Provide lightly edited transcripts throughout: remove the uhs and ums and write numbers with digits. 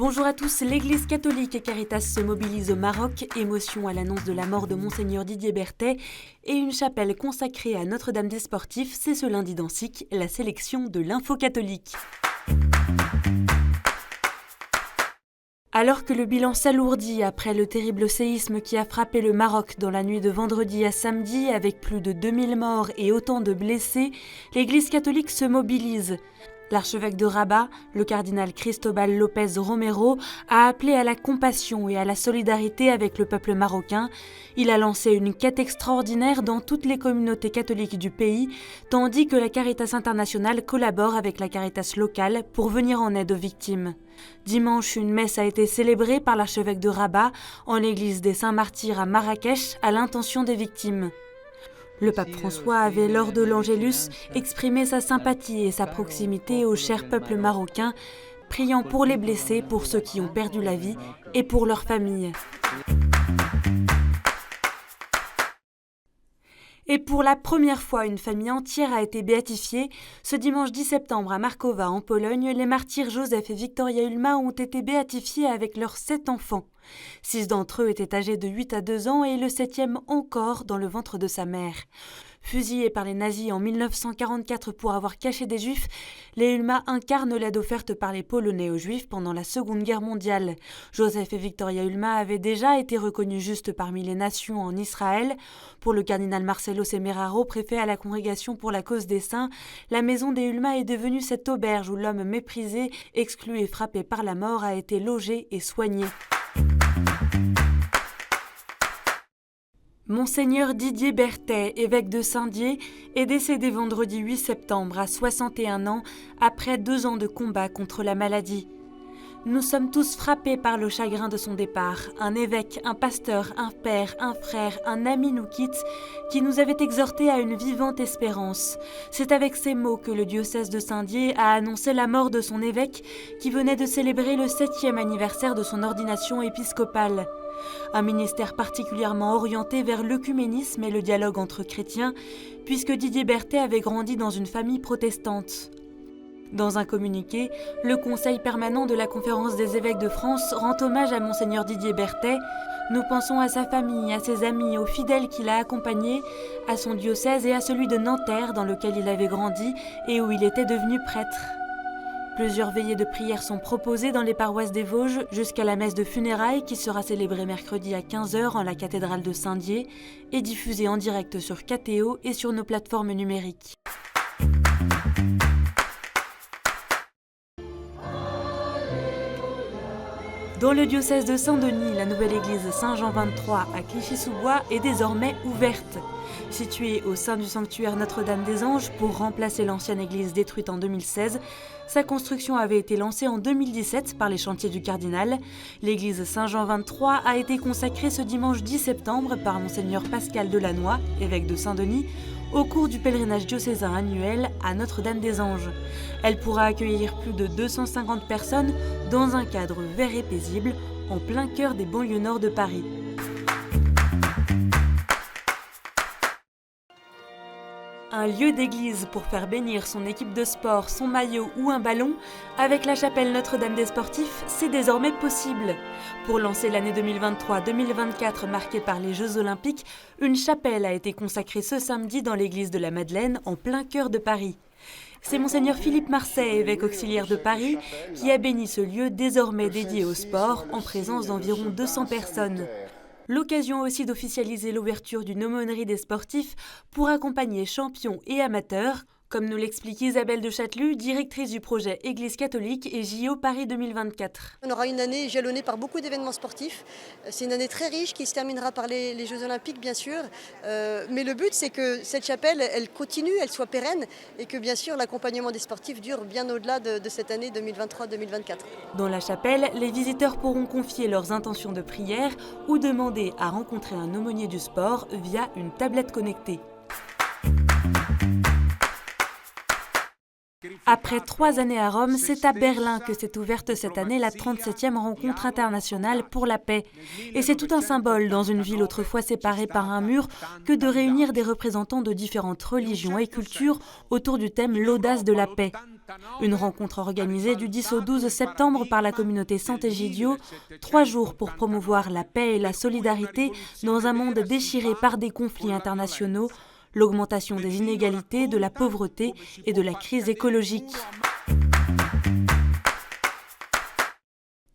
Bonjour à tous, l'Église catholique et Caritas se mobilisent au Maroc, émotion à l'annonce de la mort de Monseigneur Didier Berthet, et une chapelle consacrée à Notre-Dame des Sportifs, c'est ce lundi dans SIC, la sélection de l'info catholique. Alors que le bilan s'alourdit après le terrible séisme qui a frappé le Maroc dans la nuit de vendredi à samedi avec plus de 2000 morts et autant de blessés, l'Église catholique se mobilise. L'archevêque de Rabat, le cardinal Cristobal López Romero, a appelé à la compassion et à la solidarité avec le peuple marocain. Il a lancé une quête extraordinaire dans toutes les communautés catholiques du pays, tandis que la Caritas internationale collabore avec la Caritas locale pour venir en aide aux victimes. Dimanche, une messe a été célébrée par l'archevêque de Rabat en l'église des Saints-Martyrs à Marrakech à l'intention des victimes. Le pape François avait, lors de l'Angélus, exprimé sa sympathie et sa proximité au cher peuple marocain, priant pour les blessés, pour ceux qui ont perdu la vie et pour leurs familles. Et pour la première fois, une famille entière a été béatifiée. Ce dimanche 10 septembre à Markowa, en Pologne, les martyrs Joseph et Victoria Ulma ont été béatifiés avec leurs 7 enfants. 6 d'entre eux étaient âgés de 8 à 2 ans et le 7e encore dans le ventre de sa mère. Fusillés par les nazis en 1944 pour avoir caché des juifs, les Ulma incarnent l'aide offerte par les Polonais aux juifs pendant la Seconde Guerre mondiale. Joseph et Victoria Ulma avaient déjà été reconnus justes parmi les nations en Israël. Pour le cardinal Marcelo Semeraro, préfet à la Congrégation pour la cause des saints, la maison des Ulma est devenue cette auberge où l'homme méprisé, exclu et frappé par la mort a été logé et soigné. Monseigneur Didier Berthet, évêque de Saint-Dié, est décédé vendredi 8 septembre à 61 ans après 2 ans de combat contre la maladie. Nous sommes tous frappés par le chagrin de son départ. Un évêque, un pasteur, un père, un frère, un ami nous quitte, qui nous avait exhortés à une vivante espérance. C'est avec ces mots que le diocèse de Saint-Dié a annoncé la mort de son évêque, qui venait de célébrer le 7e anniversaire de son ordination épiscopale. Un ministère particulièrement orienté vers l'œcuménisme et le dialogue entre chrétiens, puisque Didier Berthet avait grandi dans une famille protestante. Dans un communiqué, le Conseil permanent de la Conférence des évêques de France rend hommage à Monseigneur Didier Berthet. Nous pensons à sa famille, à ses amis, aux fidèles qu'il a accompagnés, à son diocèse et à celui de Nanterre dans lequel il avait grandi et où il était devenu prêtre. Plusieurs veillées de prière sont proposées dans les paroisses des Vosges jusqu'à la messe de funérailles qui sera célébrée mercredi à 15h en la cathédrale de Saint-Dié et diffusée en direct sur KTO et sur nos plateformes numériques. Dans le diocèse de Saint-Denis, la nouvelle église Saint-Jean XXIII à Clichy-sous-Bois est désormais ouverte. Située au sein du sanctuaire Notre-Dame des Anges pour remplacer l'ancienne église détruite en 2016, sa construction avait été lancée en 2017 par les chantiers du cardinal. L'église Saint-Jean XXIII a été consacrée ce dimanche 10 septembre par Monseigneur Pascal Delannoy, évêque de Saint-Denis, au cours du pèlerinage diocésain annuel à Notre-Dame des Anges. Elle pourra accueillir plus de 250 personnes dans un cadre vert et paisible, en plein cœur des banlieues nord de Paris. Un lieu d'église pour faire bénir son équipe de sport, son maillot ou un ballon, avec la chapelle Notre-Dame des Sportifs, c'est désormais possible. Pour lancer l'année 2023-2024 marquée par les Jeux Olympiques, une chapelle a été consacrée ce samedi dans l'église de la Madeleine, en plein cœur de Paris. C'est Monseigneur Philippe Marseille, évêque auxiliaire de Paris, qui a béni ce lieu désormais dédié au sport, en présence d'environ 200 personnes. L'occasion aussi d'officialiser l'ouverture d'une aumônerie des sportifs pour accompagner champions et amateurs, comme nous l'explique Isabelle de Châtelus, directrice du projet Église catholique et JO Paris 2024. On aura une année jalonnée par beaucoup d'événements sportifs. C'est une année très riche qui se terminera par les Jeux Olympiques, bien sûr. Mais le but, c'est que cette chapelle, elle continue, elle soit pérenne et que, bien sûr, l'accompagnement des sportifs dure bien au-delà de cette année 2023-2024. Dans la chapelle, les visiteurs pourront confier leurs intentions de prière ou demander à rencontrer un aumônier du sport via une tablette connectée. Après 3 années à Rome, c'est à Berlin que s'est ouverte cette année la 37e rencontre internationale pour la paix. Et c'est tout un symbole dans une ville autrefois séparée par un mur que de réunir des représentants de différentes religions et cultures autour du thème « L'audace de la paix ». Une rencontre organisée du 10 au 12 septembre par la communauté Sant'Egidio, 3 jours pour promouvoir la paix et la solidarité dans un monde déchiré par des conflits internationaux, l'augmentation des inégalités, de la pauvreté et de la crise écologique.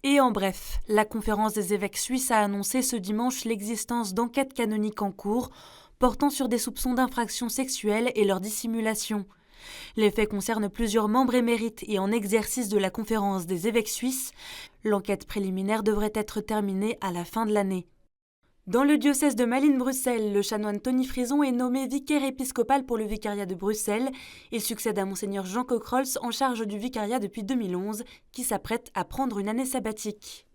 Et en bref, la conférence des évêques suisses a annoncé ce dimanche l'existence d'enquêtes canoniques en cours portant sur des soupçons d'infractions sexuelles et leur dissimulation. Les faits concernent plusieurs membres émérites et en exercice de la conférence des évêques suisses. L'enquête préliminaire devrait être terminée à la fin de l'année. Dans le diocèse de Malines-Bruxelles, le chanoine Tony Frison est nommé vicaire épiscopal pour le vicariat de Bruxelles. Il succède à monseigneur Jean Cockrols en charge du vicariat depuis 2011, qui s'apprête à prendre une année sabbatique.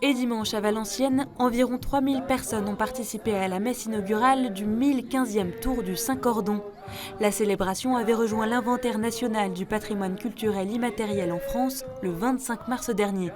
Et dimanche à Valenciennes, environ 3000 personnes ont participé à la messe inaugurale du 1015e tour du Saint-Cordon. La célébration avait rejoint l'inventaire national du patrimoine culturel immatériel en France le 25 mars dernier.